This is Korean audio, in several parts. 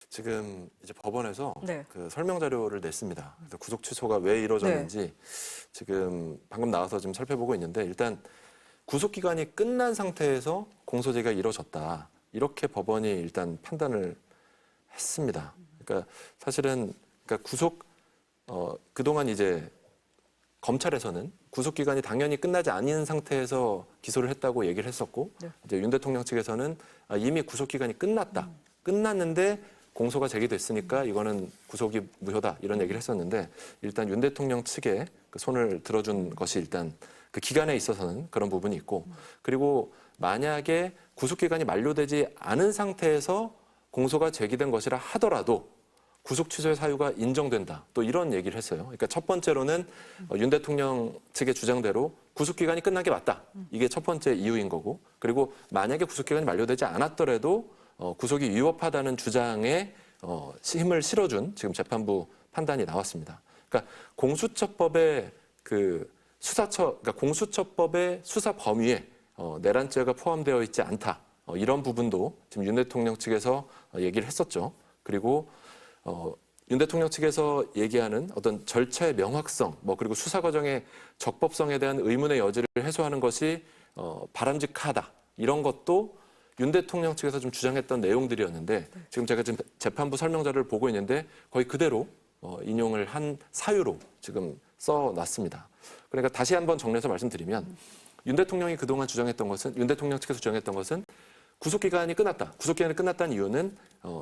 지금 이제 법원에서 네. 그 설명 자료를 냈습니다. 그래서 구속 취소가 왜 이루어졌는지 지금 방금 나와서 지금 살펴보고 있는데 일단 구속 기간이 끝난 상태에서 공소제기가 이루어졌다. 이렇게 법원이 일단 판단을 했습니다. 그러니까 사실은 그러니까 그동안 이제 검찰에서는 구속 기간이 당연히 끝나지 않은 상태에서 기소를 했다고 얘기를 했었고 이제 윤 대통령 측에서는 이미 구속 기간이 끝났다. 끝났는데 공소가 제기됐으니까 이거는 구속이 무효다 이런 얘기를 했었는데 일단 윤 대통령 측에 그 손을 들어준 것이 일단 그 기간에 있어서는 그런 부분이 있고 그리고 만약에 구속 기간이 만료되지 않은 상태에서 공소가 제기된 것이라 하더라도 구속 취소의 사유가 인정된다. 또 이런 얘기를 했어요. 그러니까 첫 번째로는 윤 대통령 측의 주장대로 구속 기간이 끝난 게 맞다. 이게 첫 번째 이유인 거고 그리고 만약에 구속 기간이 만료되지 않았더라도 구속이 위법하다는 주장에 힘을 실어준 지금 재판부 판단이 나왔습니다. 그러니까 공수처법의 그러니까 공수처법의 수사 범위에 내란죄가 포함되어 있지 않다. 이런 부분도 지금 윤 대통령 측에서 얘기를 했었죠. 그리고 윤 대통령 측에서 얘기하는 어떤 절차의 명확성, 그리고 수사 과정의 적법성에 대한 의문의 여지를 해소하는 것이 바람직하다. 이런 것도 윤 대통령 측에서 좀 주장했던 내용들이었는데 지금 제가 지금 재판부 설명자를 보고 있는데 거의 그대로 인용을 한 사유로 지금 써놨습니다. 그러니까 다시 한번 정리해서 말씀드리면 윤 대통령이 그동안 주장했던 것은 윤 대통령 측에서 주장했던 것은 구속기간이 끝났다. 구속기간이 끝났다는 이유는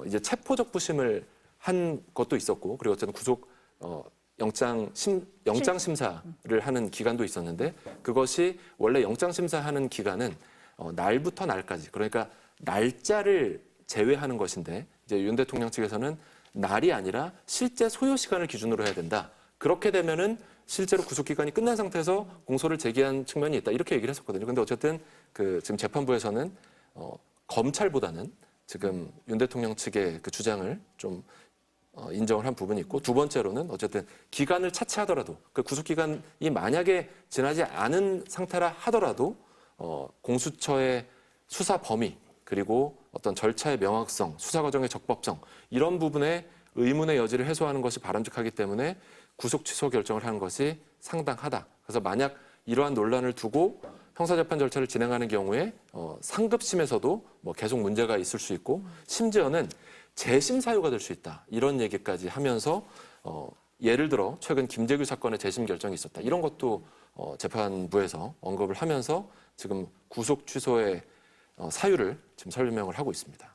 이제 체포적 부심을 한 것도 있었고 그리고 어쨌든 구속 영장 심사를 하는 기간도 있었는데 그것이 원래 영장 심사하는 기간은 날부터 날까지 그러니까 날짜를 제외하는 것인데 이제 윤 대통령 측에서는 날이 아니라 실제 소요 시간을 기준으로 해야 된다. 그렇게 되면은 실제로 구속 기간이 끝난 상태에서 공소를 제기한 측면이 있다. 이렇게 얘기를 했었거든요. 근데 어쨌든 지금 재판부에서는 검찰보다는 지금 윤 대통령 측의 그 주장을 좀 인정을 한 부분이 있고 두 번째로는 어쨌든 기간을 차치하더라도 그 구속 기간이 만약에 지나지 않은 상태라 하더라도 공수처의 수사 범위 그리고 어떤 절차의 명확성, 수사 과정의 적법성 이런 부분에 의문의 여지를 해소하는 것이 바람직하기 때문에 구속 취소 결정을 하는 것이 상당하다. 그래서 만약 이러한 논란을 두고 형사재판 절차를 진행하는 경우에 상급심에서도 계속 문제가 있을 수 있고 심지어는 재심 사유가 될 수 있다. 이런 얘기까지 하면서 예를 들어 최근 김재규 사건의 재심 결정이 있었다. 이런 것도 재판부에서 언급을 하면서 지금 구속 취소의 사유를 지금 설명을 하고 있습니다.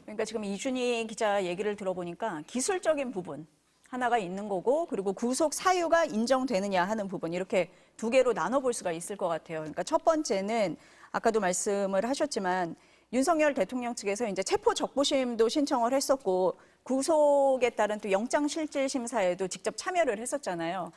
그러니까 지금 이준희 기자 얘기를 들어보니까 기술적인 부분 하나가 있는 거고 그리고 구속 사유가 인정되느냐 하는 부분 이렇게 두 개로 나눠볼 수가 있을 것 같아요. 그러니까 첫 번째는 아까도 말씀을 하셨지만 윤석열 대통령 측에서 이제 체포 적부심도 신청을 했었고 구속에 따른 또 영장실질심사에도 직접 참여를 했었잖아요.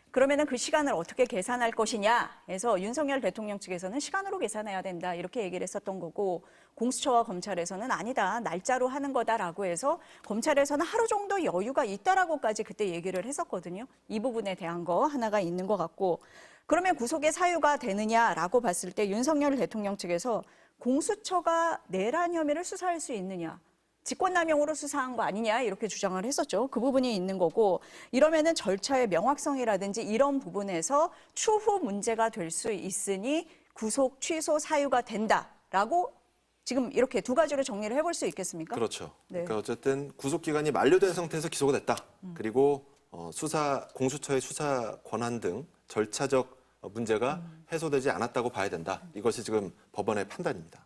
그러면은 그 시간을 어떻게 계산할 것이냐 해서 윤석열 대통령 측에서는 시간으로 계산해야 된다 이렇게 얘기를 했었던 거고 공수처와 검찰에서는 아니다 날짜로 하는 거다라고 해서 검찰에서는 하루 정도 여유가 있다라고까지 그때 얘기를 했었거든요. 이 부분에 대한 거 하나가 있는 것 같고 그러면 구속의 사유가 되느냐라고 봤을 때 윤석열 대통령 측에서 공수처가 내란 혐의를 수사할 수 있느냐 직권남용으로 수사한 거 아니냐 이렇게 주장을 했었죠. 그 부분이 있는 거고 이러면은 절차의 명확성이라든지 이런 부분에서 추후 문제가 될 수 있으니 구속 취소 사유가 된다라고 지금 이렇게 두 가지로 정리를 해볼 수 있겠습니까? 그렇죠. 네. 그러니까 어쨌든 구속 기간이 만료된 상태에서 기소가 됐다. 그리고 공수처의 수사 권한 등 절차적 문제가 해소되지 않았다고 봐야 된다. 이것이 지금 법원의 판단입니다.